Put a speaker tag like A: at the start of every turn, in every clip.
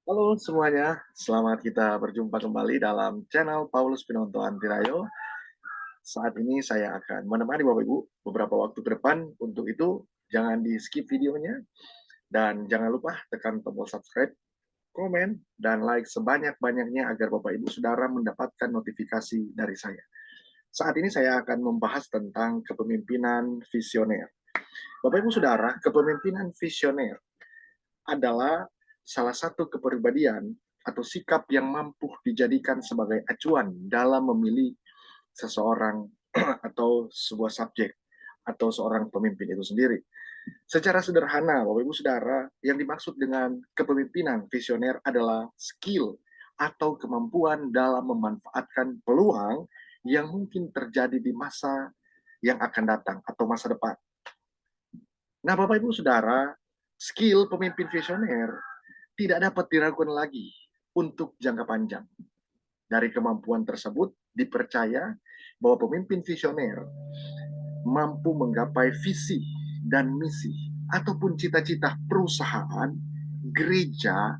A: Halo semuanya, selamat kita berjumpa kembali dalam channel Paulus Pinonto Antirayo. Saat ini saya akan menemani Bapak Ibu beberapa waktu ke depan. Untuk itu, jangan di skip videonya dan jangan lupa tekan tombol subscribe, komen, dan like sebanyak-banyaknya agar Bapak Ibu Saudara mendapatkan notifikasi dari saya. Saat ini saya akan membahas tentang kepemimpinan visioner. Bapak Ibu Saudara, kepemimpinan visioner adalah salah satu kepribadian atau sikap yang mampu dijadikan sebagai acuan dalam memilih seseorang atau sebuah subjek atau seorang pemimpin itu sendiri. Secara sederhana, Bapak Ibu Saudara, yang dimaksud dengan kepemimpinan visioner adalah skill atau kemampuan dalam memanfaatkan peluang yang mungkin terjadi di masa yang akan datang atau masa depan. Nah, Bapak Ibu Saudara, skill pemimpin visioner tidak dapat diragukan lagi untuk jangka panjang. Dari kemampuan tersebut, dipercaya bahwa pemimpin visioner mampu menggapai visi dan misi ataupun cita-cita perusahaan, gereja,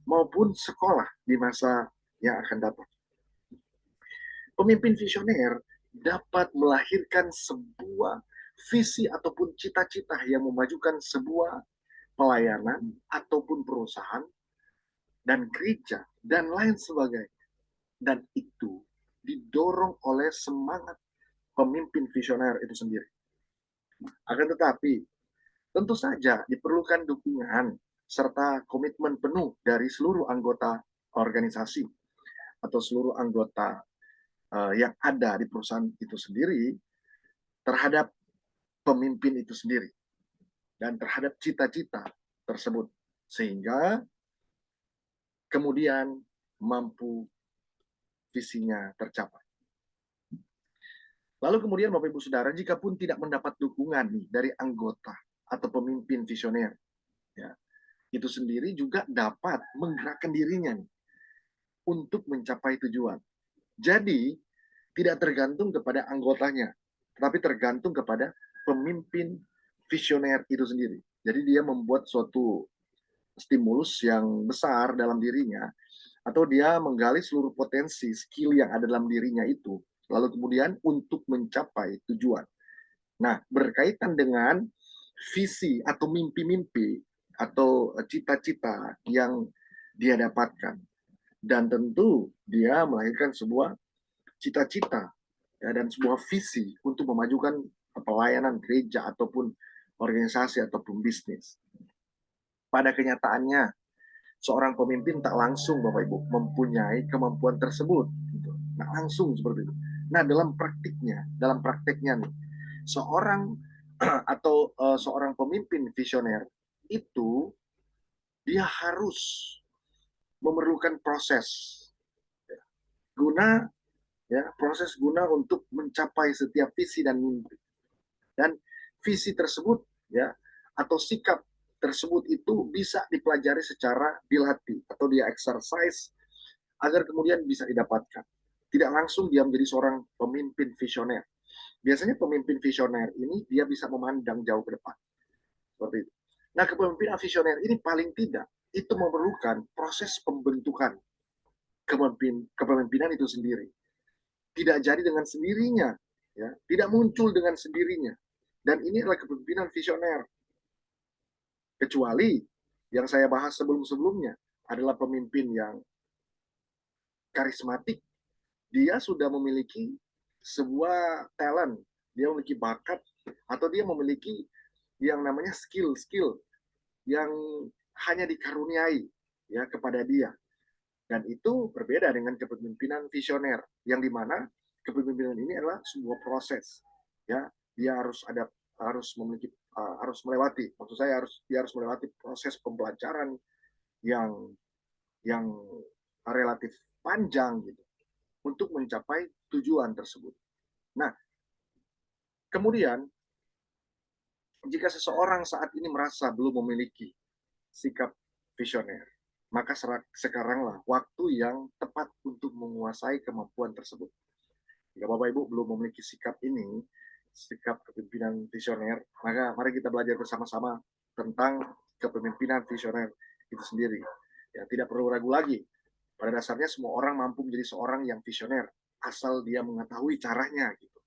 A: maupun sekolah di masa yang akan datang. Pemimpin visioner dapat melahirkan sebuah visi ataupun cita-cita yang memajukan sebuah pelayanan ataupun perusahaan dan gereja dan lain sebagainya. Dan itu didorong oleh semangat pemimpin visioner itu sendiri. Akan tetapi, tentu saja diperlukan dukungan serta komitmen penuh dari seluruh anggota organisasi atau seluruh anggota yang ada di perusahaan itu sendiri terhadap pemimpin itu sendiri dan terhadap cita-cita tersebut sehingga kemudian mampu visinya tercapai. Lalu kemudian Bapak Ibu Saudara, jika pun tidak mendapat dukungan nih dari anggota atau pemimpin visioner, ya, itu sendiri juga dapat menggerakkan dirinya nih, untuk mencapai tujuan. Jadi, tidak tergantung kepada anggotanya, tetapi tergantung kepada pemimpin visioner itu sendiri. Jadi dia membuat suatu stimulus yang besar dalam dirinya, atau dia menggali seluruh potensi skill yang ada dalam dirinya itu, lalu kemudian untuk mencapai tujuan. Nah, berkaitan dengan visi atau mimpi-mimpi atau cita-cita yang dia dapatkan. Dan tentu dia melahirkan sebuah cita-cita ya, dan sebuah visi untuk memajukan pelayanan gereja ataupun organisasi ataupun bisnis. Pada kenyataannya, seorang pemimpin tak langsung Bapak Ibu mempunyai kemampuan tersebut. Gitu. Nah, langsung seperti itu. Nah, dalam prakteknya nih, seorang atau seorang pemimpin visioner itu dia harus memerlukan proses ya, guna proses guna untuk mencapai setiap visi dan mimpi. Dan visi tersebut ya atau sikap tersebut itu bisa dipelajari secara dilatih atau dia exercise agar kemudian bisa didapatkan. Tidak langsung dia menjadi seorang pemimpin visioner. Biasanya pemimpin visioner ini dia bisa memandang jauh ke depan. Seperti itu. Nah, kepemimpinan visioner ini paling tidak itu memerlukan proses pembentukan kepemimpinan itu sendiri. Tidak jadi dengan sendirinya, ya, tidak muncul dengan sendirinya. Dan ini adalah kepemimpinan visioner. Kecuali yang saya bahas sebelum-sebelumnya adalah pemimpin yang karismatik, dia sudah memiliki sebuah talent, dia memiliki bakat, atau dia memiliki yang namanya skill-skill yang hanya dikaruniai ya kepada dia. Dan itu berbeda dengan kepemimpinan visioner, yang dimana kepemimpinan ini adalah sebuah proses. Ya, dia harus memiliki harus melewati, maksud saya dia harus melewati proses pembelajaran yang yang relatif panjang gitu untuk mencapai tujuan tersebut. Nah, kemudian jika seseorang saat ini merasa belum memiliki sikap visioner, maka sekaranglah waktu yang tepat untuk menguasai kemampuan tersebut. Jika Bapak Ibu belum memiliki sikap ini, sikap kepemimpinan visioner, maka mari kita belajar bersama-sama tentang kepemimpinan visioner itu sendiri. Ya, tidak perlu ragu lagi. Pada dasarnya semua orang mampu menjadi seorang yang visioner asal dia mengetahui caranya gitu.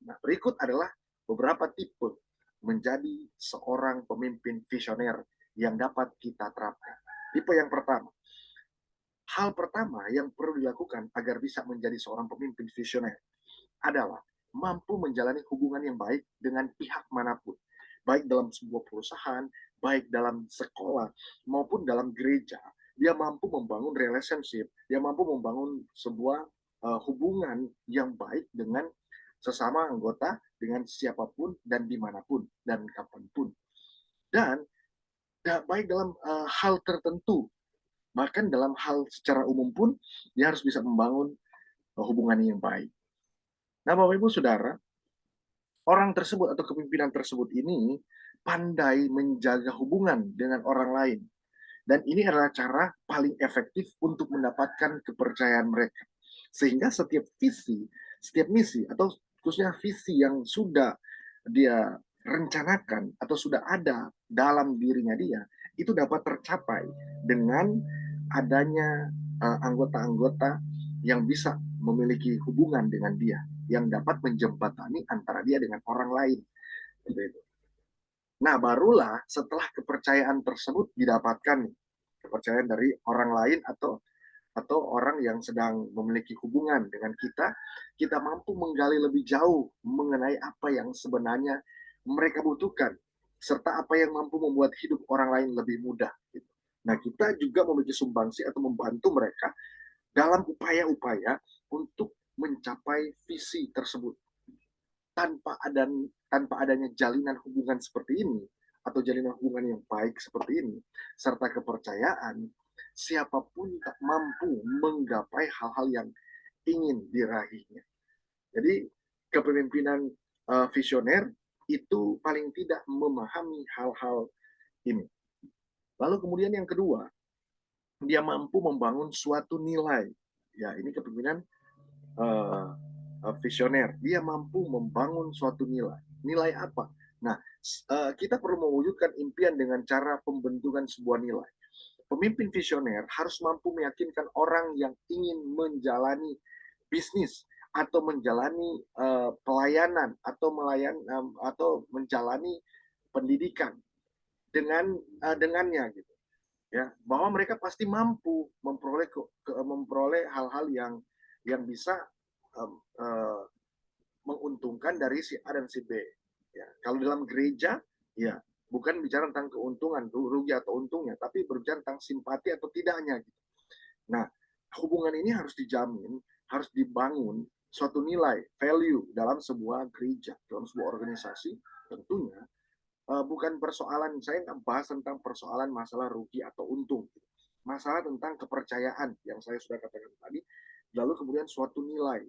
A: Nah, berikut adalah beberapa tipe menjadi seorang pemimpin visioner yang dapat kita terapkan. Tipe yang pertama, hal pertama yang perlu dilakukan agar bisa menjadi seorang pemimpin visioner adalah mampu menjalani hubungan yang baik dengan pihak manapun, baik dalam sebuah perusahaan, baik dalam sekolah, maupun dalam gereja. Dia mampu membangun relationship, dia mampu membangun sebuah hubungan yang baik dengan sesama anggota, dengan siapapun dan dimanapun dan kapanpun. Dan baik dalam hal tertentu, bahkan dalam hal secara umum pun, dia harus bisa membangun hubungan yang baik. Nah, Bapak Ibu Saudara, orang tersebut atau kepemimpinan tersebut ini pandai menjaga hubungan dengan orang lain. Dan ini adalah cara paling efektif untuk mendapatkan kepercayaan mereka. Sehingga setiap visi, setiap misi, atau khususnya visi yang sudah dia rencanakan atau sudah ada dalam dirinya dia, itu dapat tercapai dengan adanya anggota-anggota yang bisa memiliki hubungan dengan dia, yang dapat menjembatani antara dia dengan orang lain. Gitu. Nah, barulah setelah kepercayaan tersebut didapatkan, kepercayaan dari orang lain atau orang yang sedang memiliki hubungan dengan kita, kita mampu menggali lebih jauh mengenai apa yang sebenarnya mereka butuhkan, serta apa yang mampu membuat hidup orang lain lebih mudah. Gitu. Nah, kita juga memiliki sumbangsi atau membantu mereka dalam upaya-upaya untuk mencapai visi tersebut. Tanpa adanya jalinan hubungan seperti ini atau jalinan hubungan yang baik seperti ini serta kepercayaan, siapapun tak mampu menggapai hal-hal yang ingin diraihnya. Jadi kepemimpinan visioner itu paling tidak memahami hal-hal ini. Lalu kemudian yang kedua, dia mampu membangun suatu nilai. Ya, ini kepemimpinan uh, visioner. Dia mampu membangun suatu nilai. Nilai apa? Nah, kita perlu mewujudkan impian dengan cara pembentukan sebuah nilai. Pemimpin visioner harus mampu meyakinkan orang yang ingin menjalani bisnis atau menjalani pelayanan atau menjalani pendidikan dengannya gitu, ya, bahwa mereka pasti mampu memperoleh hal-hal yang bisa um, uh, menguntungkan dari si A dan si B. Ya, kalau dalam gereja, ya bukan bicara tentang keuntungan, rugi atau untungnya, tapi berbicara tentang simpati atau tidaknya. Gitu. Nah, hubungan ini harus dijamin, harus dibangun suatu nilai, value dalam sebuah gereja, dalam sebuah organisasi, tentunya bukan persoalan, saya nggak bahas tentang persoalan masalah rugi atau untung. Masalah tentang kepercayaan yang saya sudah katakan tadi, lalu kemudian suatu nilai.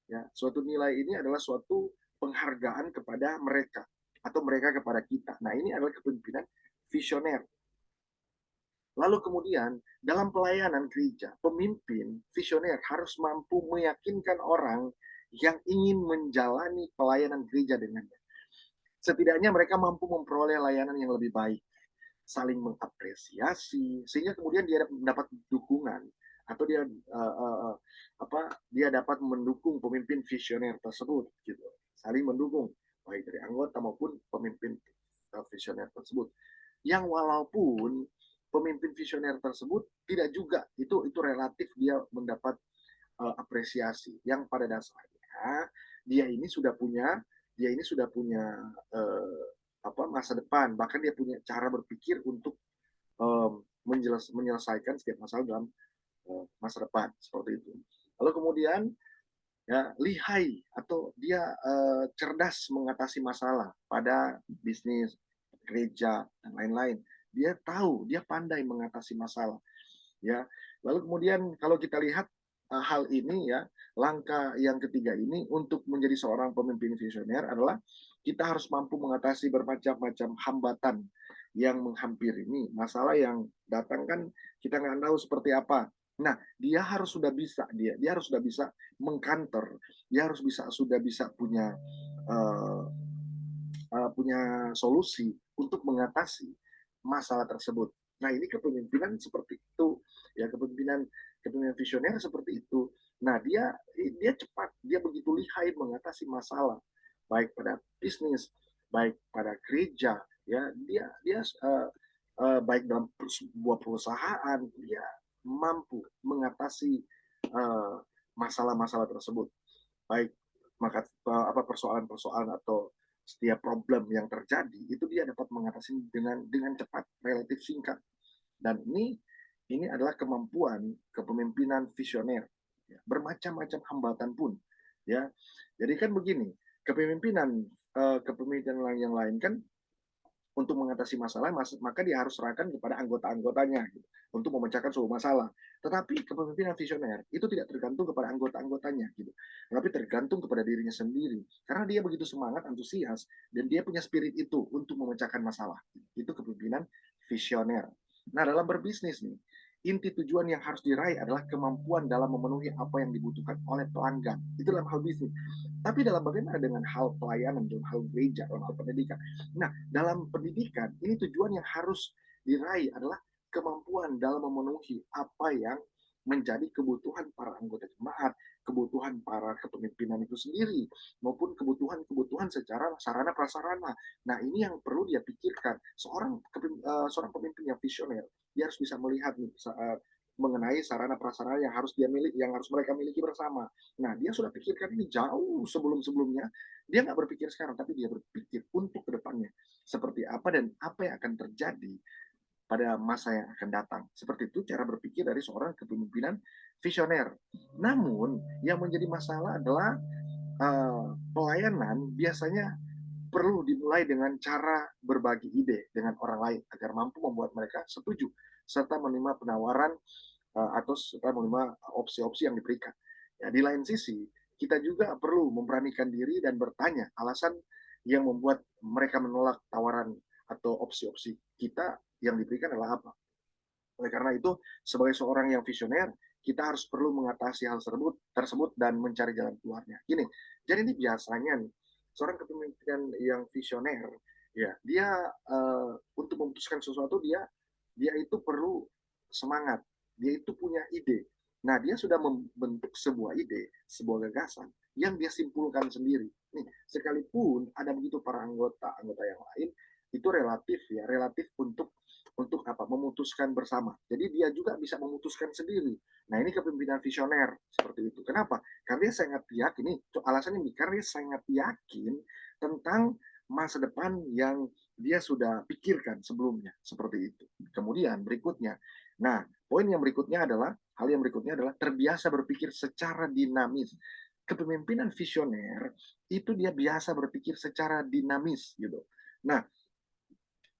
A: Ya, suatu nilai ini adalah suatu penghargaan kepada mereka atau mereka kepada kita. Nah, ini adalah kepemimpinan visioner. Lalu kemudian dalam pelayanan gereja, pemimpin visioner harus mampu meyakinkan orang yang ingin menjalani pelayanan gereja dengannya. Setidaknya mereka mampu memperoleh layanan yang lebih baik, saling mengapresiasi, sehingga kemudian dia mendapat dukungan atau dia dapat mendukung pemimpin visioner tersebut, gitu, saling mendukung baik dari anggota maupun pemimpin visioner tersebut. Yang walaupun pemimpin visioner tersebut tidak juga itu relatif dia mendapat apresiasi yang pada dasarnya dia ini sudah punya masa depan, bahkan dia punya cara berpikir untuk menyelesaikan setiap masalah dalam masa depan seperti itu. Lalu kemudian ya lihai atau dia cerdas mengatasi masalah pada bisnis, gereja dan lain-lain. Dia tahu, dia pandai mengatasi masalah. Ya, lalu kemudian kalau kita lihat hal ini ya, langkah yang ketiga ini untuk menjadi seorang pemimpin visioner adalah kita harus mampu mengatasi bermacam-macam hambatan yang menghampiri ini. Masalah yang datang kan kita nggak tahu seperti apa. Nah, dia harus sudah bisa mengkanter, dia harus sudah bisa punya solusi untuk mengatasi masalah tersebut. Nah, ini kepemimpinan seperti itu, ya kepemimpinan visioner seperti itu. Nah, dia cepat, dia begitu lihai mengatasi masalah, baik pada bisnis, baik pada gereja, ya dia dia baik dalam sebuah perusahaan, dia mampu mengatasi eh, masalah-masalah tersebut, baik maka apa persoalan-persoalan atau setiap problem yang terjadi itu dia dapat mengatasi dengan cepat, relatif singkat. Dan ini adalah kemampuan kepemimpinan visioner. Ya, bermacam-macam hambatan pun, ya. Jadi kan begini, kepemimpinan yang lain kan untuk mengatasi masalah, maka dia harus serahkan kepada anggota-anggotanya gitu, untuk memecahkan suatu masalah. Tetapi kepemimpinan visioner itu tidak tergantung kepada anggota-anggotanya gitu, tapi tergantung kepada dirinya sendiri. Karena dia begitu semangat, antusias, dan dia punya spirit itu untuk memecahkan masalah. Itu kepemimpinan visioner. Nah, dalam berbisnis nih, inti tujuan yang harus diraih adalah kemampuan dalam memenuhi apa yang dibutuhkan oleh pelanggan. Itu dalam hal bisnis. Tapi dalam bagaimana dengan hal pelayanan, dalam hal gereja, dalam hal pendidikan. Nah, dalam pendidikan, ini tujuan yang harus diraih adalah kemampuan dalam memenuhi apa yang menjadi kebutuhan para anggota jemaat, kebutuhan para kepemimpinan itu sendiri, maupun kebutuhan-kebutuhan secara sarana prasarana. Nah, ini yang perlu dia pikirkan. Seorang pemimpin yang visioner, dia harus bisa melihat nih, mengenai sarana prasarana yang harus mereka miliki bersama. Nah, dia sudah pikirkan ini jauh sebelum-sebelumnya. Dia nggak berpikir sekarang, tapi dia berpikir untuk kedepannya seperti apa dan apa yang akan terjadi pada masa yang akan datang. Seperti itu cara berpikir dari seorang kepemimpinan visioner. Namun, yang menjadi masalah adalah pelayanan biasanya perlu dimulai dengan cara berbagi ide dengan orang lain agar mampu membuat mereka setuju serta menerima penawaran atau serta menerima opsi-opsi yang diberikan. Ya, di lain sisi, kita juga perlu memberanikan diri dan bertanya alasan yang membuat mereka menolak tawaran atau opsi-opsi kita yang diberikan adalah apa. Oleh karena itu, sebagai seorang yang visioner, kita harus perlu mengatasi hal tersebut dan mencari jalan keluarnya. Gini, jadi ini biasanya nih, seorang kepemimpinan yang visioner, ya dia untuk memutuskan sesuatu dia itu perlu semangat, dia itu punya ide. Nah, dia sudah membentuk sebuah ide, sebuah gagasan yang dia simpulkan sendiri. Nih, sekalipun ada begitu para anggota yang lain, itu relatif untuk apa? Memutuskan bersama. Jadi dia juga bisa memutuskan sendiri. Nah, ini kepemimpinan visioner seperti itu. Kenapa? Karena dia sangat yakin, ini alasannya karena dia sangat yakin tentang masa depan yang dia sudah pikirkan sebelumnya, seperti itu. Kemudian berikutnya, nah, poin yang berikutnya adalah, hal yang berikutnya adalah terbiasa berpikir secara dinamis. Kepemimpinan visioner itu dia biasa berpikir secara dinamis gitu. Nah,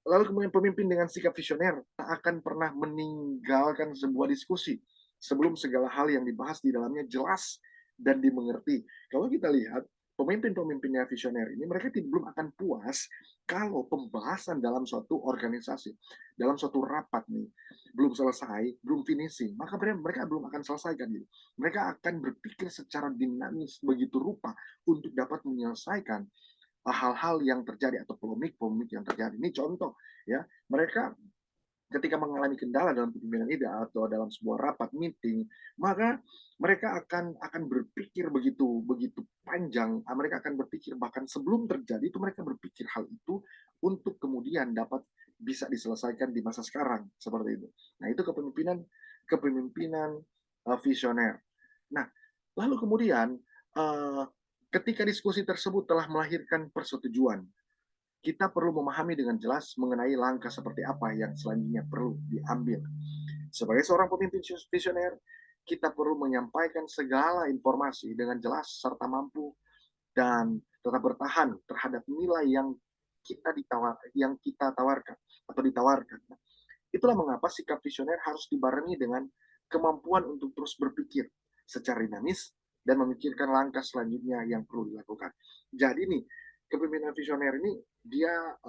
A: lalu kemudian pemimpin dengan sikap visioner tak akan pernah meninggalkan sebuah diskusi sebelum segala hal yang dibahas di dalamnya jelas dan dimengerti. Kalau kita lihat pemimpin-pemimpinnya visioner ini, mereka belum akan puas kalau pembahasan dalam suatu organisasi, dalam suatu rapat nih, belum selesai, belum finishing, maka mereka belum akan selesaikan gitu. Mereka akan berpikir secara dinamis begitu rupa untuk dapat menyelesaikan hal-hal yang terjadi atau polemik-polemik yang terjadi. Ini contoh ya, mereka ketika mengalami kendala dalam kepemimpinan ide atau dalam sebuah rapat meeting, maka mereka akan berpikir begitu begitu panjang. Mereka akan berpikir bahkan sebelum terjadi itu mereka berpikir hal itu untuk kemudian dapat bisa diselesaikan di masa sekarang seperti itu. Nah, itu kepemimpinan kepemimpinan visioner. Nah, lalu kemudian uh, ketika diskusi tersebut telah melahirkan persetujuan, kita perlu memahami dengan jelas mengenai langkah seperti apa yang selanjutnya perlu diambil. Sebagai seorang pemimpin visioner, kita perlu menyampaikan segala informasi dengan jelas serta mampu dan tetap bertahan terhadap nilai yang kita tawarkan atau ditawarkan. Itulah mengapa sikap visioner harus dibarengi dengan kemampuan untuk terus berpikir secara dinamis dan memikirkan langkah selanjutnya yang perlu dilakukan. Jadi nih, kepemimpinan visioner ini dia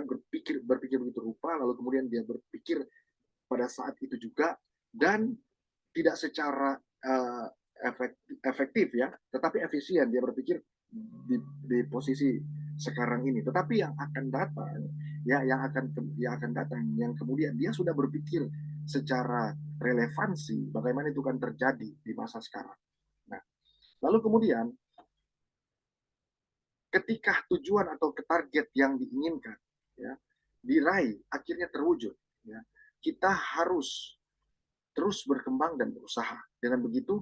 A: berpikir begitu rupa, lalu kemudian dia berpikir pada saat itu juga, dan tidak secara efektif ya, tetapi efisien. Dia berpikir di posisi sekarang ini, tetapi yang akan datang, ya yang akan datang, yang kemudian dia sudah berpikir secara relevansi bagaimana itu kan terjadi di masa sekarang. Nah, lalu kemudian ketika tujuan atau target yang diinginkan ya diraih, akhirnya terwujud, ya kita harus terus berkembang dan berusaha. Dengan begitu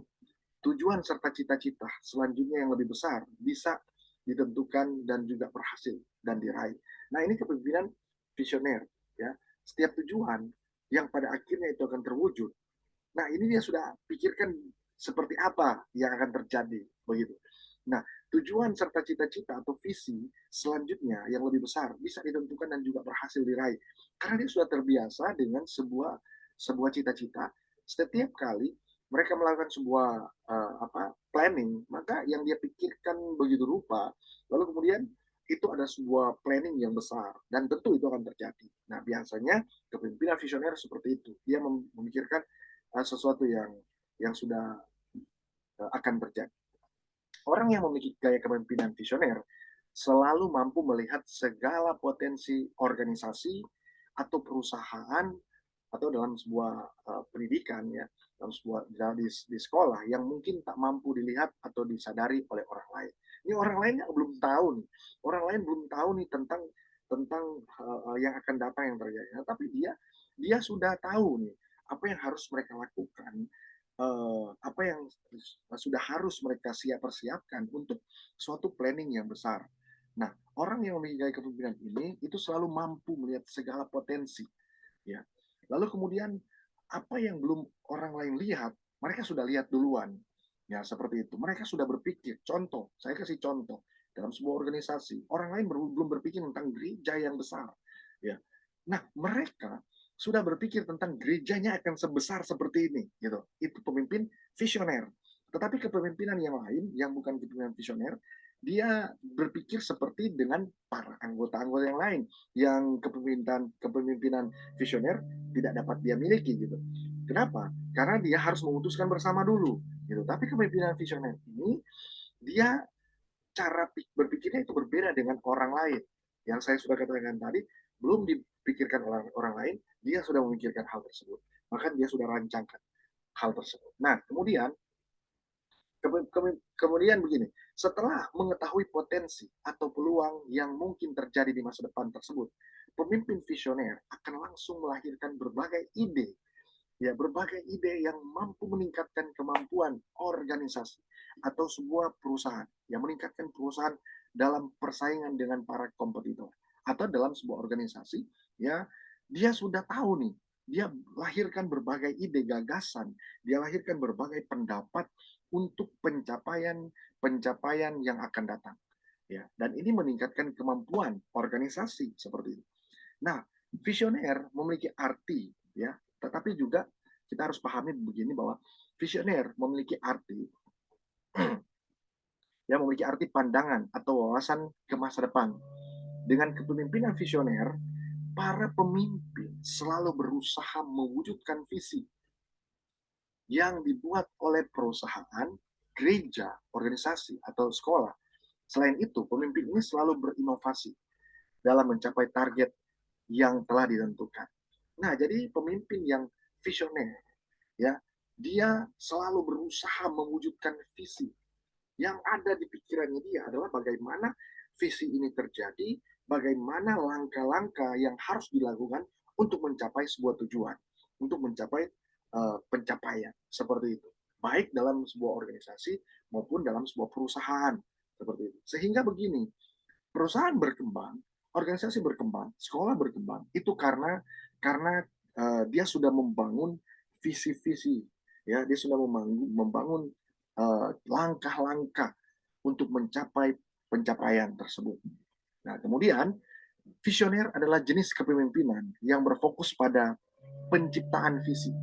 A: tujuan serta cita-cita selanjutnya yang lebih besar bisa ditentukan dan juga berhasil dan diraih. Nah, ini kepemimpinan visioner, ya. Setiap tujuan yang pada akhirnya itu akan terwujud. Nah, ini dia sudah pikirkan seperti apa yang akan terjadi, begitu. Nah, tujuan serta cita-cita atau visi selanjutnya yang lebih besar bisa ditentukan dan juga berhasil diraih. Karena dia sudah terbiasa dengan sebuah cita-cita. Setiap kali mereka melakukan sebuah planning, maka yang dia pikirkan begitu rupa, lalu kemudian itu ada sebuah planning yang besar dan tentu itu akan terjadi. Nah, biasanya kepemimpinan visioner seperti itu. Dia memikirkan sesuatu yang sudah akan terjadi. Orang yang memiliki gaya kepemimpinan visioner selalu mampu melihat segala potensi organisasi atau perusahaan atau dalam sebuah pendidikan, ya, dalam sebuah di sekolah yang mungkin tak mampu dilihat atau disadari oleh orang lain. Ini orang lain yang belum tahu nih, orang lain belum tahu nih tentang tentang yang akan datang yang terjadi. Nah, tapi dia sudah tahu nih apa yang harus mereka lakukan, apa yang sudah harus mereka persiapkan untuk suatu planning yang besar. Nah, orang yang memiliki gaya kepemimpinan ini itu selalu mampu melihat segala potensi, ya. Lalu kemudian apa yang belum orang lain lihat, mereka sudah lihat duluan. Ya, seperti itu. Mereka sudah berpikir. Contoh, saya kasih contoh. Dalam sebuah organisasi, orang lain belum berpikir tentang gereja yang besar. Ya. Nah, mereka sudah berpikir tentang gerejanya akan sebesar seperti ini, gitu. Itu pemimpin visioner. Tetapi kepemimpinan yang lain, yang bukan kepemimpinan visioner, dia berpikir seperti dengan para anggota-anggota yang lain, yang kepemimpinan visioner tidak dapat dia miliki, gitu. Kenapa? Karena dia harus memutuskan bersama dulu, gitu. Tapi kepemimpinan visioner ini dia cara berpikirnya itu berbeda dengan orang lain. Yang saya sudah katakan tadi, belum dipikirkan oleh orang lain, dia sudah memikirkan hal tersebut. Bahkan dia sudah rancangkan hal tersebut. Nah, kemudian begini, setelah mengetahui potensi atau peluang yang mungkin terjadi di masa depan tersebut, pemimpin visioner akan langsung melahirkan berbagai ide yang mampu meningkatkan kemampuan organisasi atau sebuah perusahaan, yang meningkatkan perusahaan dalam persaingan dengan para kompetitor, atau dalam sebuah organisasi, ya, dia sudah tahu nih, dia lahirkan berbagai ide gagasan, dia lahirkan berbagai pendapat untuk pencapaian yang akan datang, ya, dan ini meningkatkan kemampuan organisasi seperti itu. Nah, visioner memiliki arti, ya, tetapi juga kita harus pahami begini bahwa visioner memiliki arti ya, memiliki arti pandangan atau wawasan ke masa depan. Dengan kepemimpinan visioner, para pemimpin selalu berusaha mewujudkan visi yang dibuat oleh perusahaan, gereja, organisasi, atau sekolah. Selain itu, pemimpin ini selalu berinovasi dalam mencapai target yang telah ditentukan. Nah, jadi pemimpin yang visioner, ya, dia selalu berusaha mewujudkan visi yang ada di pikirannya. Dia adalah bagaimana visi ini terjadi, bagaimana langkah-langkah yang harus dilakukan untuk mencapai sebuah tujuan, untuk mencapai pencapaian seperti itu, baik dalam sebuah organisasi maupun dalam sebuah perusahaan seperti itu. Sehingga begini, perusahaan berkembang, organisasi berkembang, sekolah berkembang itu karena dia sudah membangun visi-visi, ya, dia sudah membangun langkah-langkah untuk mencapai pencapaian tersebut. Nah, kemudian visioner adalah jenis kepemimpinan yang berfokus pada penciptaan visi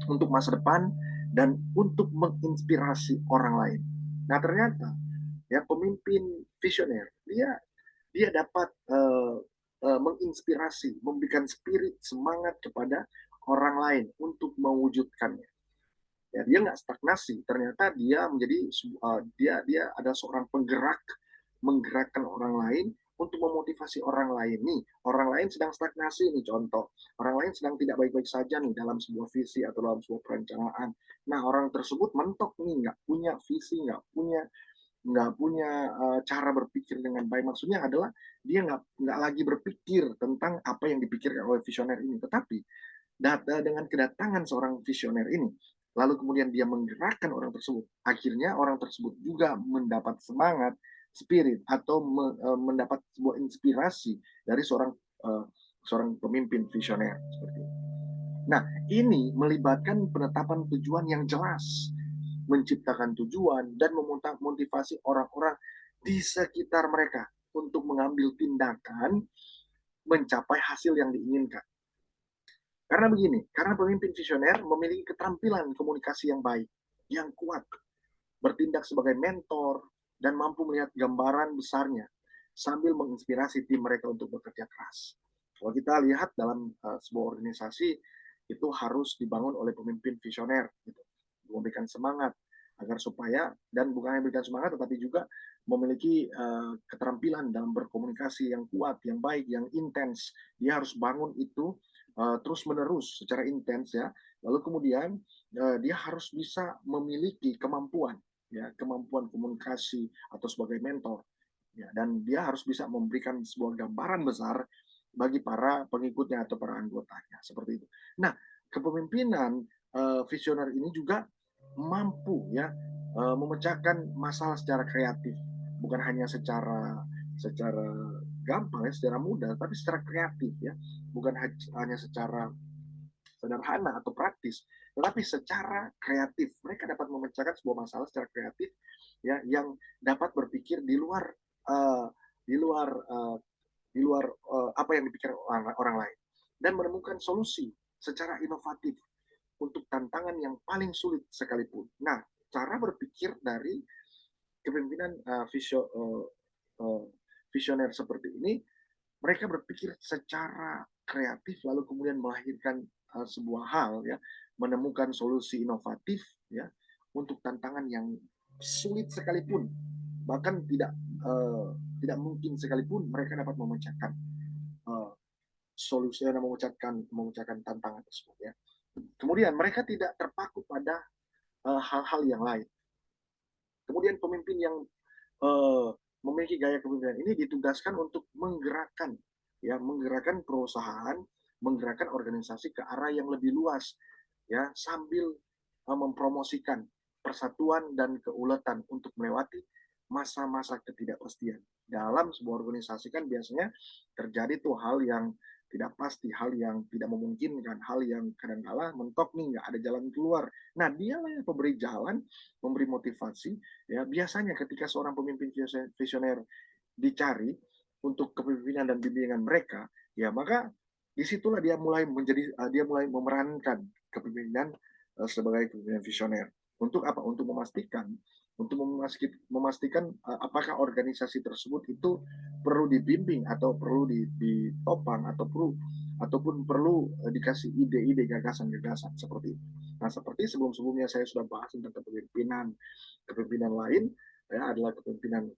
A: untuk masa depan dan untuk menginspirasi orang lain. Nah, ternyata ya pemimpin visioner dia dapat menginspirasi, memberikan spirit semangat kepada orang lain untuk mewujudkannya. Ya, dia nggak stagnasi, ternyata dia menjadi dia adalah seorang penggerak, menggerakkan orang lain untuk memotivasi orang lain nih. Orang lain sedang stagnasi nih contoh, orang lain sedang tidak baik-baik saja nih dalam sebuah visi atau dalam sebuah perencanaan. Nah, orang tersebut mentok nih, nggak punya visi, nggak punya cara berpikir dengan baik. Maksudnya adalah dia nggak lagi berpikir tentang apa yang dipikirkan oleh visioner ini, tetapi dengan kedatangan seorang visioner ini, lalu kemudian dia menggerakkan orang tersebut, akhirnya orang tersebut juga mendapat semangat, spirit, atau mendapat sebuah inspirasi dari seorang pemimpin visioner seperti itu. Nah, ini melibatkan penetapan tujuan yang jelas, menciptakan tujuan dan memotivasi orang-orang di sekitar mereka untuk mengambil tindakan mencapai hasil yang diinginkan. Karena begini, karena pemimpin visioner memiliki keterampilan komunikasi yang baik, yang kuat, bertindak sebagai mentor, dan mampu melihat gambaran besarnya sambil menginspirasi tim mereka untuk bekerja keras. Kalau kita lihat dalam sebuah organisasi, itu harus dibangun oleh pemimpin visioner, gitu. Memberikan semangat agar supaya, dan bukan hanya memberikan semangat, tetapi juga memiliki keterampilan dalam berkomunikasi yang kuat, yang baik, yang intens. Dia harus bangun itu terus menerus secara intens ya. Lalu kemudian dia harus bisa memiliki kemampuan, ya, kemampuan komunikasi atau sebagai mentor, ya, dan dia harus bisa memberikan sebuah gambaran besar bagi para pengikutnya atau para anggotanya seperti itu. Nah, kepemimpinan visioner ini juga mampu ya memecahkan masalah secara kreatif, bukan hanya secara gampang ya, secara mudah, tapi secara kreatif ya, bukan hanya secara sederhana atau praktis, tetapi secara kreatif mereka dapat memecahkan sebuah masalah secara kreatif ya, yang dapat berpikir uh, di luar uh, di luar apa yang dipikirkan orang lain, dan menemukan solusi secara inovatif untuk tantangan yang paling sulit sekalipun. Nah, cara berpikir dari kepemimpinan uh, visioner seperti ini, mereka berpikir secara kreatif lalu kemudian melahirkan sebuah hal ya, menemukan solusi inovatif ya untuk tantangan yang sulit sekalipun, bahkan tidak mungkin sekalipun mereka dapat memecahkan uh, solusi dan memecahkan tantangan tersebut ya. Kemudian mereka tidak terpaku pada hal-hal yang lain. Kemudian pemimpin yang uh, memiliki gaya kepemimpinan ini ditugaskan untuk menggerakkan perusahaan, menggerakkan organisasi ke arah yang lebih luas, ya, sambil mempromosikan persatuan dan keuletan untuk melewati masa-masa ketidakpastian. Dalam sebuah organisasi kan biasanya terjadi tuh hal yang tidak pasti, hal yang tidak memungkinkan, hal yang kadang-kala mentok nih, nggak ada jalan keluar. Nah, dialah yang memberi jalan, memberi motivasi. Ya, biasanya ketika seorang pemimpin visioner dicari untuk kepemimpinan dan bimbingan mereka, ya maka disitulah dia mulai memerankan kepemimpinan sebagai kepemimpinan visioner. Untuk apa? Untuk memastikan apakah organisasi tersebut itu perlu dibimbing atau perlu ditopang ataupun perlu dikasih ide-ide, gagasan-gagasan seperti itu. Nah, seperti sebelum-sebelumnya saya sudah bahas tentang kepemimpinan lain ya, adalah kepemimpinan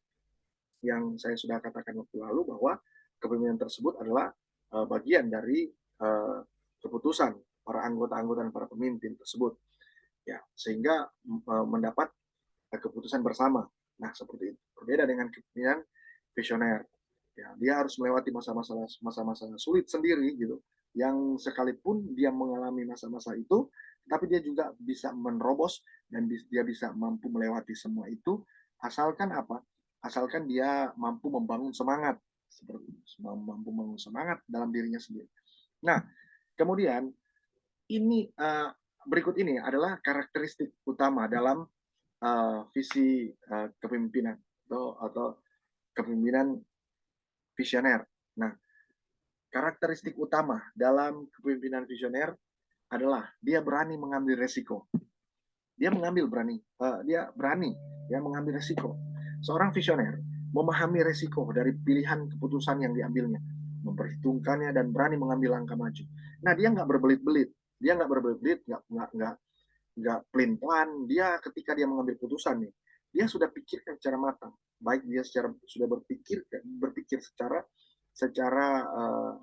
A: yang saya sudah katakan waktu lalu, bahwa kepemimpinan tersebut adalah bagian dari uh, keputusan para anggota-anggota dan para pemimpin tersebut, ya, sehingga mendapat keputusan bersama. Nah, seperti itu. Berbeda dengan kepemimpinan visioner, ya, dia harus melewati masa-masa sulit sendiri gitu, yang sekalipun dia mengalami masa-masa itu, tapi dia juga bisa menerobos dan dia bisa mampu melewati semua itu, asalkan apa? Asalkan dia mampu membangun semangat, mampu membangun semangat dalam dirinya sendiri. Nah, kemudian ini berikut ini adalah karakteristik utama dalam visi kepemimpinan atau kepemimpinan visioner. Nah, karakteristik utama dalam kepemimpinan visioner adalah dia berani mengambil resiko. Dia berani ya mengambil resiko. Seorang visioner memahami resiko dari pilihan keputusan yang diambilnya, memperhitungkannya dan berani mengambil langkah maju. Nah, dia nggak berbelit-belit, nggak nggak pelin-pelan. Dia ketika dia mengambil keputusan nih, dia sudah pikirkan secara matang. Baik dia sudah berpikir secara secara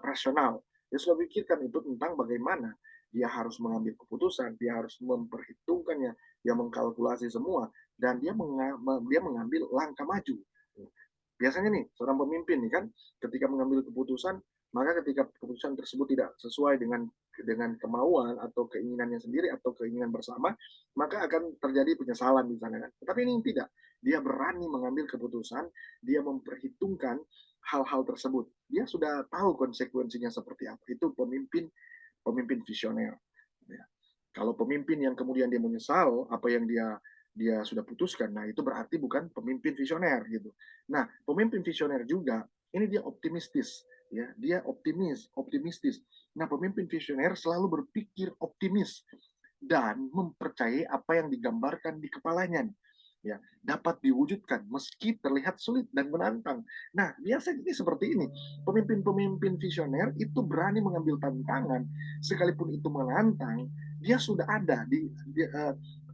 A: rasional. Dia sudah pikirkan itu tentang bagaimana dia harus mengambil keputusan, dia harus memperhitungkannya, dia mengkalkulasi semua, dan dia mengambil langkah maju. Biasanya nih, seorang pemimpin nih kan, ketika mengambil keputusan, maka ketika keputusan tersebut tidak sesuai dengan kemauan atau keinginannya sendiri atau keinginan bersama, maka akan terjadi penyesalan di sana kan. Tetapi ini tidak. Dia berani mengambil keputusan, dia memperhitungkan hal-hal tersebut. Dia sudah tahu konsekuensinya seperti apa. Itu pemimpin pemimpin visioner. Ya. Kalau pemimpin yang kemudian dia menyesal apa yang dia sudah putuskan, nah itu berarti bukan pemimpin visioner gitu. Nah, pemimpin visioner juga ini dia optimistis, ya, dia optimistis. Nah, pemimpin visioner selalu berpikir optimis dan mempercayai apa yang digambarkan di kepalanya, ya, dapat diwujudkan meski terlihat sulit dan menantang. Nah, biasanya ini seperti ini. Pemimpin-pemimpin visioner itu berani mengambil tantangan, sekalipun itu menantang, dia sudah ada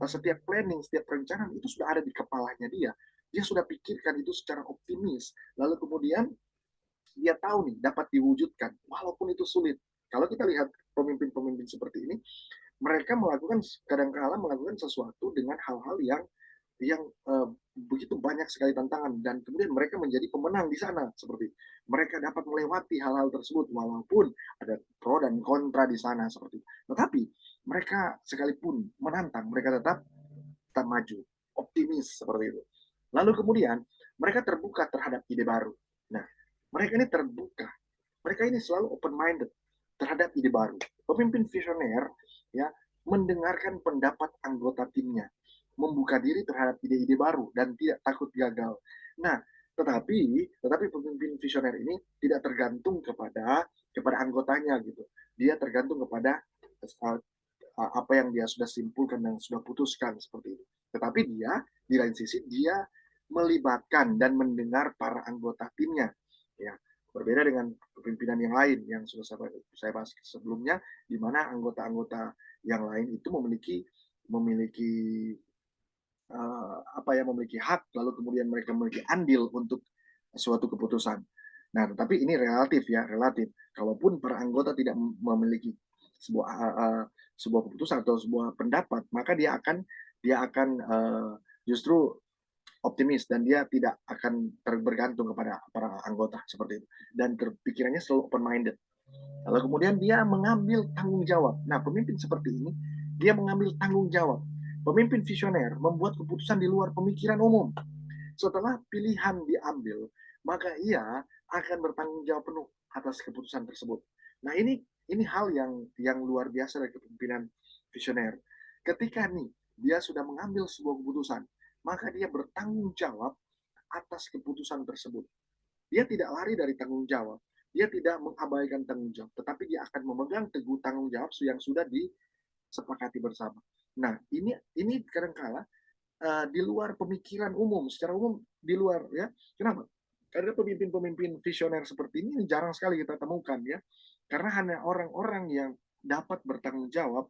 A: setiap planning, setiap perencanaan itu sudah ada di kepalanya dia. Dia sudah pikirkan itu secara optimis. Lalu kemudian dia tahu nih dapat diwujudkan walaupun itu sulit. Kalau kita lihat pemimpin-pemimpin seperti ini, mereka kadang-kala melakukan sesuatu dengan hal-hal yang begitu banyak sekali tantangan dan kemudian mereka menjadi pemenang di sana seperti mereka dapat melewati hal-hal tersebut walaupun ada pro dan kontra di sana seperti itu. Tetapi mereka sekalipun menantang mereka tetap maju, optimis seperti itu. Lalu kemudian mereka terbuka terhadap ide baru. Nah, mereka ini terbuka, mereka ini selalu open minded terhadap ide baru. Pemimpin visioner ya mendengarkan pendapat anggota timnya, membuka diri terhadap ide-ide baru dan tidak takut gagal. Nah, tetapi pemimpin visioner ini tidak tergantung kepada anggotanya gitu. Dia tergantung kepada apa yang dia sudah simpulkan dan sudah putuskan seperti itu. Tetapi dia di lain sisi dia melibatkan dan mendengar para anggota timnya. Ya, berbeda dengan kepemimpinan yang lain yang sudah saya bahas sebelumnya, di mana anggota-anggota yang lain itu memiliki memiliki hak, lalu kemudian mereka memiliki andil untuk suatu keputusan. Nah, tetapi ini relatif ya, relatif. Kalaupun para anggota tidak memiliki sebuah sebuah keputusan atau sebuah pendapat, maka dia akan justru optimis dan dia tidak akan bergantung kepada para anggota seperti itu. Dan pikirannya selalu open minded. Lalu kemudian dia mengambil tanggung jawab. Nah, pemimpin seperti ini, dia mengambil tanggung jawab. Pemimpin visioner membuat keputusan di luar pemikiran umum. Setelah pilihan diambil, maka ia akan bertanggung jawab penuh atas keputusan tersebut. Nah, ini hal yang luar biasa dari kepemimpinan visioner. Ketika nih dia sudah mengambil sebuah keputusan, maka dia bertanggung jawab atas keputusan tersebut. Dia tidak lari dari tanggung jawab. Dia tidak mengabaikan tanggung jawab, tetapi dia akan memegang teguh tanggung jawab yang sudah disepakati bersama. Nah, ini kadang-kala di luar pemikiran umum, secara umum di luar ya. Kenapa? Karena pemimpin-pemimpin visioner seperti ini jarang sekali kita temukan ya. Karena hanya orang-orang yang dapat bertanggung jawab,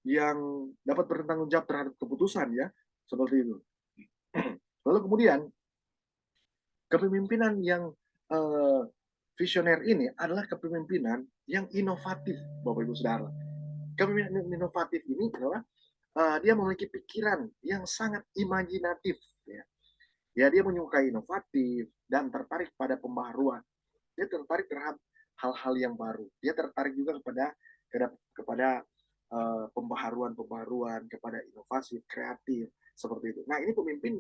A: yang dapat bertanggung jawab terhadap keputusan ya, seperti itu. Lalu kemudian kepemimpinan yang visioner ini adalah kepemimpinan yang inovatif, Bapak Ibu Saudara. Kepemimpinan inovatif ini adalah dia memiliki pikiran yang sangat imajinatif. Ya, dia menyukai inovatif dan tertarik pada pembaharuan. Dia tertarik terhadap hal-hal yang baru. Dia tertarik juga kepada pembaharuan, kepada inovasi, kreatif, seperti itu. Nah, ini pemimpin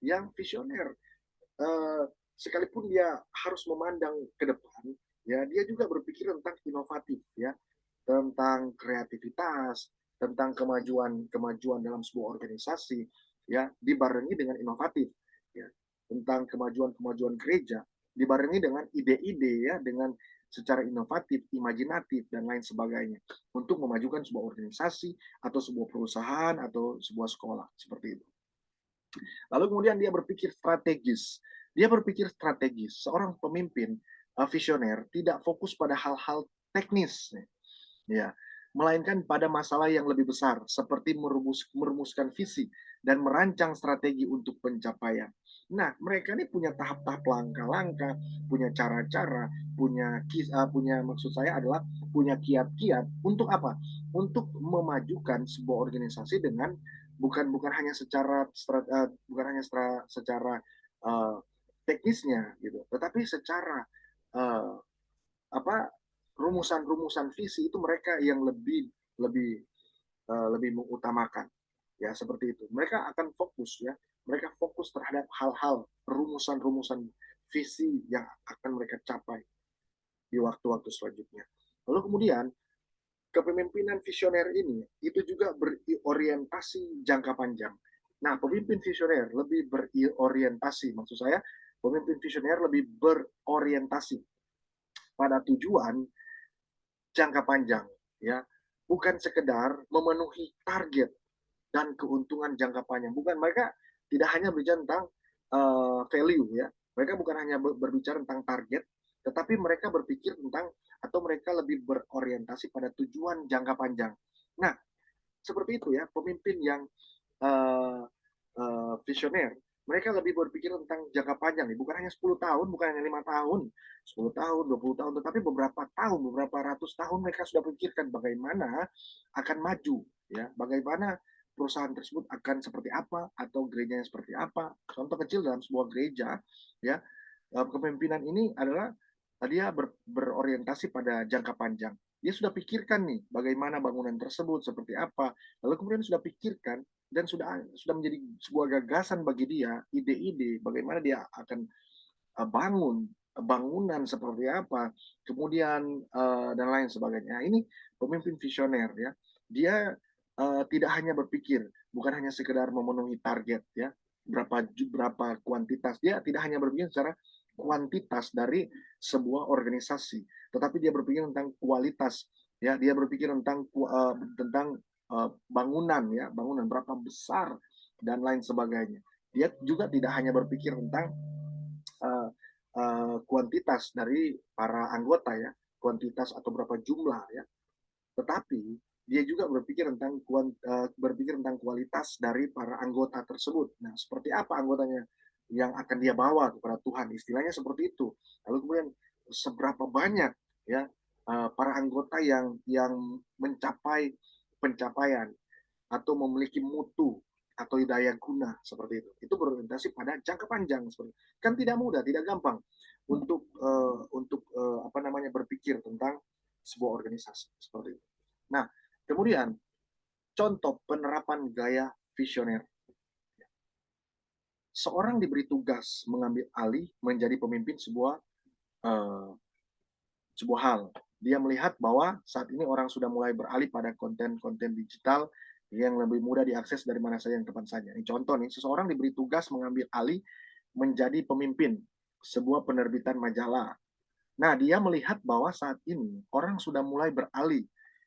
A: yang visioner. Sekalipun dia harus memandang ke depan, ya dia juga berpikir tentang inovatif, ya, tentang kreativitas, tentang kemajuan dalam sebuah organisasi, ya, dibarengi dengan inovatif, ya, tentang kemajuan gereja, dibarengi dengan ide-ide, ya, dengan secara inovatif, imajinatif, dan lain sebagainya, untuk memajukan sebuah organisasi, atau sebuah perusahaan, atau sebuah sekolah, seperti itu. Lalu kemudian dia berpikir strategis. Dia berpikir strategis. Seorang pemimpin visioner tidak fokus pada hal-hal teknis. Ya, melainkan pada masalah yang lebih besar, seperti merumuskan visi dan merancang strategi untuk pencapaian. Nah, mereka ini punya tahap-tahap langkah-langkah, punya cara-cara, punya maksud saya adalah punya kiat-kiat untuk apa? Untuk memajukan sebuah organisasi dengan bukan bukan hanya bukan hanya secara uh, teknisnya gitu, tetapi secara uh, apa rumusan-rumusan visi itu mereka yang lebih lebih mengutamakan, ya seperti itu. Mereka akan fokus ya, mereka fokus terhadap hal-hal rumusan-rumusan visi yang akan mereka capai di waktu-waktu selanjutnya. Lalu kemudian kepemimpinan visioner ini itu juga berorientasi jangka panjang. Nah, pemimpin visioner lebih berorientasi, maksud saya pemimpin visioner lebih berorientasi pada tujuan jangka panjang, ya, bukan sekedar memenuhi target dan keuntungan jangka panjang. Bukan, mereka tidak hanya berbicara tentang value, ya, mereka bukan hanya berbicara tentang target, tetapi mereka berpikir tentang atau mereka lebih berorientasi pada tujuan jangka panjang. Nah, seperti itu ya, pemimpin yang uh, visioner. Mereka lebih berpikir tentang jangka panjang nih, bukan hanya 10 tahun, bukan hanya 5 tahun, 10 tahun, 20 tahun, tetapi beberapa tahun, beberapa ratus tahun mereka sudah pikirkan bagaimana akan maju, ya, bagaimana perusahaan tersebut akan seperti apa atau gerejanya seperti apa. Contoh kecil dalam sebuah gereja, ya, kepemimpinan ini adalah dia berorientasi pada jangka panjang. Dia sudah pikirkan nih bagaimana bangunan tersebut seperti apa, lalu kemudian sudah pikirkan dan sudah menjadi sebuah gagasan bagi dia, ide-ide bagaimana dia akan bangun bangunan seperti apa, kemudian dan lain sebagainya. Ini pemimpin visioner ya. Dia tidak hanya berpikir, bukan hanya sekedar memenuhi target ya, berapa kuantitas. Dia tidak hanya berpikir secara kuantitas dari sebuah organisasi, tetapi dia berpikir tentang kualitas ya. Dia berpikir tentang bangunan ya, bangunan berapa besar dan lain sebagainya. Dia juga tidak hanya berpikir tentang uh, kuantitas dari para anggota ya, kuantitas atau berapa jumlah ya, tetapi dia juga berpikir tentang kualitas dari para anggota tersebut. Nah, seperti apa anggotanya yang akan dia bawa kepada Tuhan, istilahnya seperti itu. Lalu kemudian seberapa banyak ya para anggota yang mencapai pencapaian atau memiliki mutu atau daya guna seperti itu. Itu berorientasi pada jangka panjang seperti itu. Kan tidak mudah, tidak gampang untuk apa namanya berpikir tentang sebuah organisasi seperti itu. Nah, kemudian contoh penerapan gaya visioner. Seorang diberi tugas mengambil alih menjadi pemimpin uh, sebuah hal. Dia melihat bahwa saat ini orang sudah mulai beralih pada konten-konten digital yang lebih mudah diakses dari mana saja yang kapan saja. Ini contoh nih, seseorang diberi tugas mengambil alih menjadi pemimpin sebuah penerbitan majalah. Nah, dia melihat bahwa saat ini orang sudah mulai beralih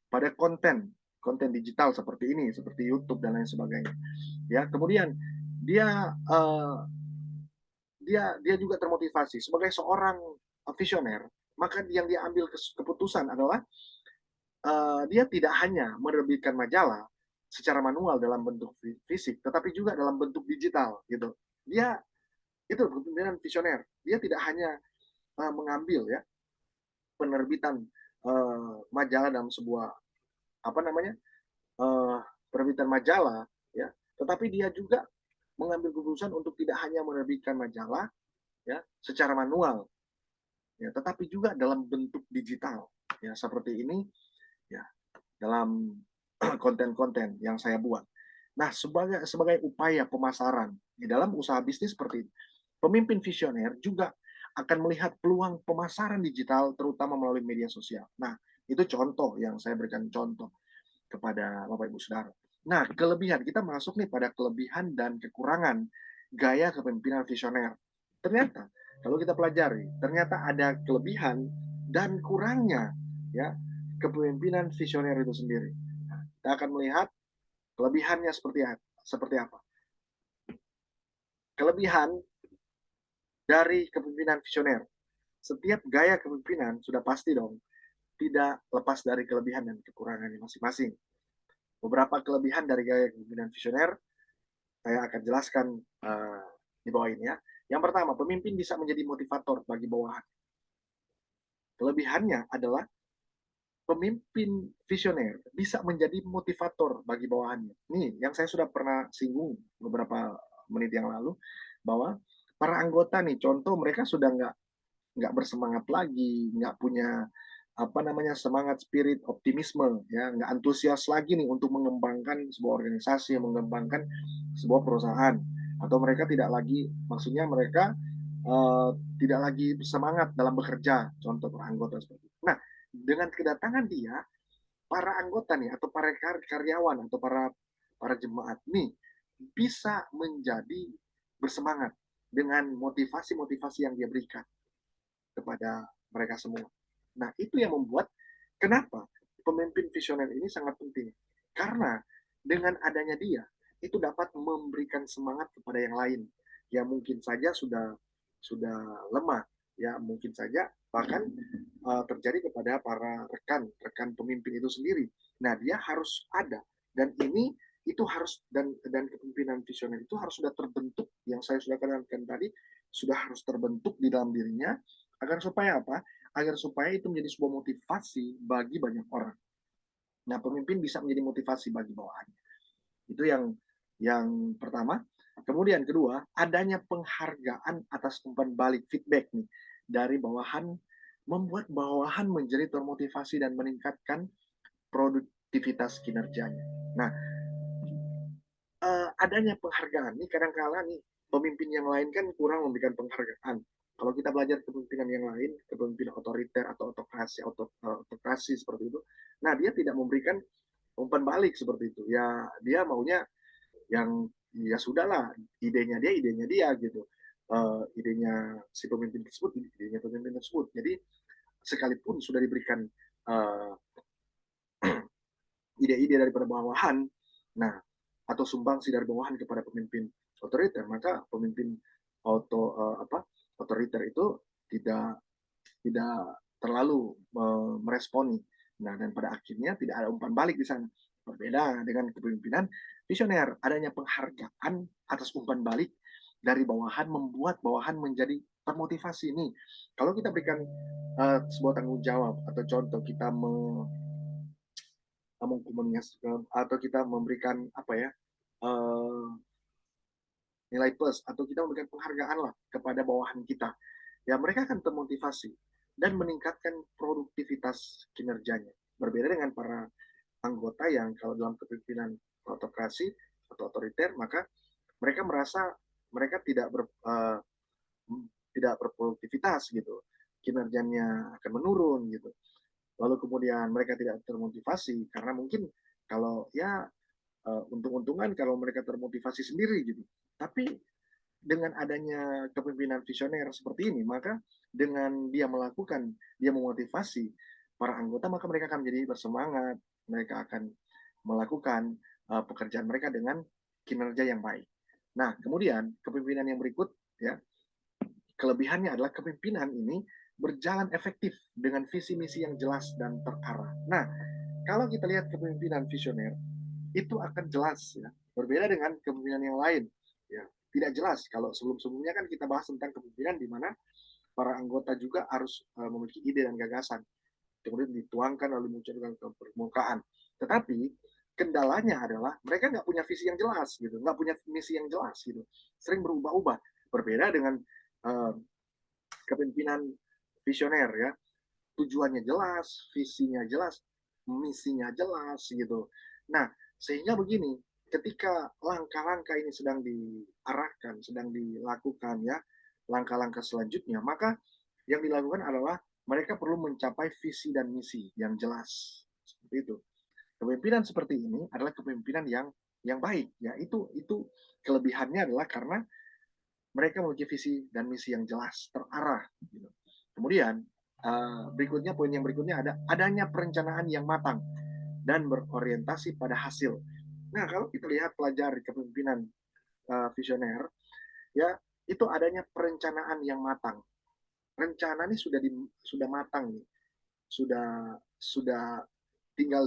A: pada konten digital seperti ini, seperti YouTube dan lain sebagainya. Ya, kemudian dia dia juga termotivasi sebagai seorang visioner, maka yang dia ambil keputusan adalah dia tidak hanya menerbitkan majalah secara manual dalam bentuk fisik, tetapi juga dalam bentuk digital gitu. Dia itu kepemimpinan visioner. Dia tidak hanya mengambil ya penerbitan majalah dalam sebuah apa namanya uh, penerbitan majalah ya, tetapi dia juga mengambil keputusan untuk tidak hanya menerbitkan majalah ya secara manual ya, tetapi juga dalam bentuk digital ya seperti ini ya, dalam konten-konten yang saya buat. Nah, sebagai upaya pemasaran di dalam usaha bisnis seperti ini, pemimpin visioner juga akan melihat peluang pemasaran digital terutama melalui media sosial. Nah, itu contoh yang saya berikan contoh kepada Bapak Ibu Saudara. Nah, kelebihan kita masuk nih pada kelebihan dan kekurangan gaya kepemimpinan visioner. Ternyata kalau kita pelajari, ternyata ada kelebihan dan kurangnya ya kepemimpinan visioner itu sendiri. Nah, kita akan melihat kelebihannya seperti apa. Kelebihan dari kepemimpinan visioner. Setiap gaya kepemimpinan sudah pasti dong tidak lepas dari kelebihan dan kekurangannya masing-masing. Beberapa kelebihan dari gaya kepemimpinan visioner saya akan jelaskan di bawah ini ya. Yang pertama, pemimpin bisa menjadi motivator bagi bawahan. Kelebihannya adalah pemimpin visioner bisa menjadi motivator bagi bawahannya. Nih, yang saya sudah pernah singgung beberapa menit yang lalu, bahwa para anggota nih, contoh mereka sudah nggak bersemangat lagi, nggak punya apa namanya semangat spirit optimisme, ya nggak antusias lagi nih untuk mengembangkan sebuah organisasi, mengembangkan sebuah perusahaan, atau mereka tidak lagi, maksudnya mereka uh, tidak lagi semangat dalam bekerja, contoh para anggota seperti itu. Nah, dengan kedatangan dia, para anggota nih atau para karyawan atau para para jemaat nih bisa menjadi bersemangat dengan motivasi-motivasi yang dia berikan kepada mereka semua. Nah, itu yang membuat kenapa pemimpin visioner ini sangat penting. Karena dengan adanya dia, itu dapat memberikan semangat kepada yang lain yang mungkin saja sudah lemah, ya mungkin saja bahkan terjadi kepada para rekan pemimpin itu sendiri. Nah, dia harus ada, dan ini itu harus, dan kepemimpinan visioner itu harus sudah terbentuk, yang saya sudah katakan tadi, sudah harus terbentuk di dalam dirinya, agar supaya apa? Agar supaya itu menjadi sebuah motivasi bagi banyak orang. Nah, pemimpin bisa menjadi motivasi bagi bawahannya. Itu yang pertama. Kemudian kedua, adanya penghargaan atas umpan balik feedback nih dari bawahan, membuat bawahan menjadi termotivasi dan meningkatkan produktivitas kinerjanya. Nah, adanya penghargaan nih kadang-kala nih pemimpin yang lain kan kurang memberikan penghargaan. Kalau kita belajar kepemimpinan yang lain, kepemimpinan otoriter atau autokrasi seperti itu, nah dia tidak memberikan umpan balik seperti itu. Ya dia maunya yang ya sudahlah, idenya dia gitu. Idenya si pemimpin tersebut, idenya pemimpin tersebut. Jadi sekalipun sudah diberikan uh, ide-ide daripada bawahan, nah atau sumbangsi dari bawahan kepada pemimpin otoriter, maka pemimpin otoriter itu tidak tidak terlalu meresponi. Nah, dan pada akhirnya tidak ada umpan balik di sana. Berbeda dengan kepemimpinan visioner, adanya penghargaan atas umpan balik dari bawahan membuat bawahan menjadi termotivasi nih. Kalau kita berikan sebuah tanggung jawab atau contoh kita atau kita memberikan apa ya, uh, nilai plus atau kita memberikan penghargaan lah kepada bawahan kita, ya mereka akan termotivasi dan meningkatkan produktivitas kinerjanya. Berbeda dengan para anggota yang kalau dalam kepemimpinan autokrasi atau otoriter, maka mereka merasa mereka tidak berproduktivitas gitu, kinerjanya akan menurun gitu. Lalu kemudian mereka tidak termotivasi karena mungkin kalau ya untung-untungan kalau mereka termotivasi sendiri gitu. Tapi dengan adanya kepemimpinan visioner seperti ini, maka dengan dia memotivasi para anggota, maka mereka akan menjadi bersemangat, mereka akan melakukan pekerjaan mereka dengan kinerja yang baik. Nah, kemudian kepemimpinan yang berikut, ya, kelebihannya adalah kepemimpinan ini berjalan efektif dengan visi misi yang jelas dan terarah. Nah, kalau kita lihat kepemimpinan visioner, itu akan jelas ya, berbeda dengan kepemimpinan yang lain ya, tidak jelas. Kalau sebelum-sebelumnya kan kita bahas tentang kepemimpinan di mana para anggota juga harus memiliki ide dan gagasan, kemudian dituangkan lalu munculkan ke permukaan. Tetapi kendalanya adalah mereka nggak punya visi yang jelas gitu, nggak punya misi yang jelas gitu, sering berubah-ubah. Berbeda dengan uh, kepemimpinan visioner ya, tujuannya jelas, visinya jelas, misinya jelas gitu. Nah, sehingga begini, ketika langkah-langkah ini sedang diarahkan, sedang dilakukan ya, langkah-langkah selanjutnya, maka yang dilakukan adalah mereka perlu mencapai visi dan misi yang jelas. Seperti itu. Kepemimpinan seperti ini adalah kepemimpinan yang baik ya. Itu kelebihannya adalah karena mereka memiliki visi dan misi yang jelas, terarah gitu. Kemudian berikutnya, poin yang berikutnya adanya perencanaan yang matang dan berorientasi pada hasil. Nah, kalau kita lihat pelajari kepemimpinan visioner, ya itu adanya perencanaan yang matang. Rencana ini sudah matang nih, sudah tinggal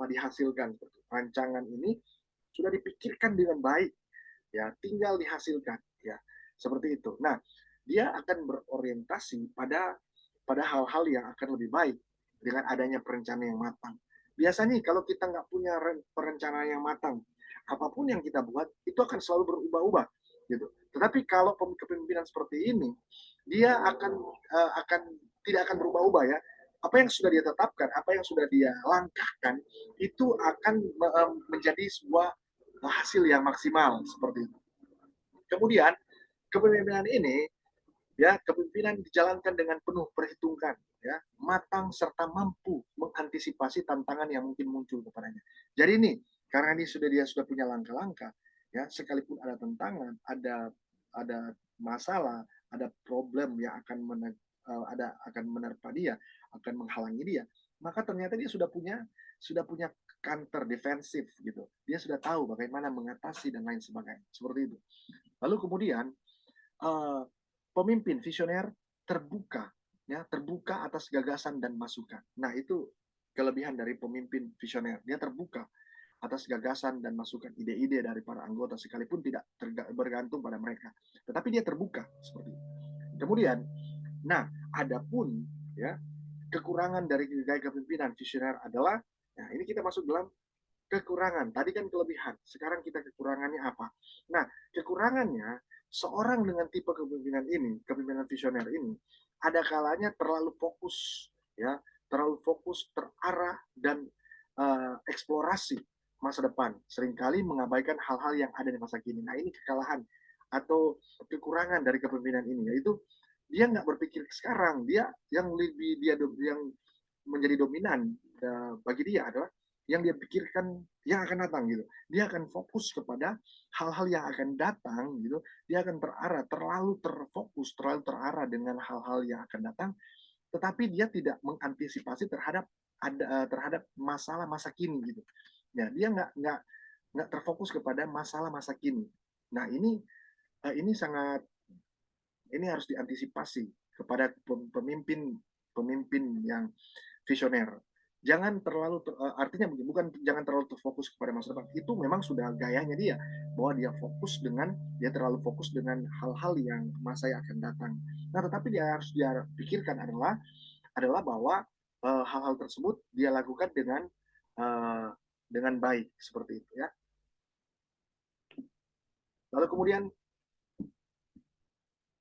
A: dihasilkan. Rancangan ini sudah dipikirkan dengan baik, ya, tinggal dihasilkan, ya, seperti itu. Nah, dia akan berorientasi pada hal-hal yang akan lebih baik dengan adanya perencanaan yang matang. Biasanya kalau kita nggak punya perencanaan yang matang, apapun yang kita buat itu akan selalu berubah-ubah, gitu. Tetapi kalau kepemimpinan seperti ini, dia akan tidak akan berubah-ubah, ya. Apa yang sudah dia tetapkan, apa yang sudah dia langkahkan, itu akan menjadi sebuah hasil yang maksimal seperti itu. Kemudian kepemimpinan ini, ya, kepemimpinan dijalankan dengan penuh perhitungan, ya, matang serta mampu mengantisipasi tantangan yang mungkin muncul kepadanya. Jadi ini karena dia sudah punya langkah-langkah, ya, sekalipun ada tantangan, ada masalah, ada problem yang akan menerpa dia, akan menghalangi dia, maka ternyata dia sudah punya counter defensif, gitu. Dia sudah tahu bagaimana mengatasi dan lain sebagainya. Seperti itu. Lalu kemudian uh, pemimpin visioner terbuka, ya, terbuka atas gagasan dan masukan. Nah, itu kelebihan dari pemimpin visioner. Dia terbuka atas gagasan dan masukan ide-ide dari para anggota sekalipun tidak bergantung pada mereka. Tetapi dia terbuka seperti itu. Kemudian, nah, adapun, ya, kekurangan dari gaya kepemimpinan visioner adalah, nah, ini kita masuk dalam kekurangan. Tadi kan kelebihan, sekarang kita kekurangannya apa? Nah, kekurangannya seorang dengan tipe kepemimpinan visioner ini, ada kalanya terlalu fokus, ya, terlalu fokus, terarah dan eksplorasi masa depan, seringkali mengabaikan hal-hal yang ada di masa kini. Nah, ini kekalahan atau kekurangan dari kepemimpinan ini, yaitu dia nggak berpikir sekarang, yang menjadi dominan bagi dia adalah yang dia pikirkan yang akan datang, gitu. Dia akan fokus kepada hal-hal yang akan datang, gitu. Dia akan terlalu terfokus, terlalu terarah dengan hal-hal yang akan datang, tetapi dia tidak mengantisipasi terhadap masalah masa kini, gitu. Ya, dia nggak terfokus kepada masalah masa kini. Nah, ini sangat ini harus diantisipasi kepada pemimpin pemimpin yang visioner. Jangan terlalu artinya bukan jangan terlalu terfokus kepada masa depan. Itu memang sudah gayanya dia, bahwa dia terlalu fokus dengan hal-hal yang masa yang akan datang. Nah, tetapi dia pikirkan adalah bahwa hal-hal tersebut dia lakukan dengan baik seperti itu, ya. Lalu kemudian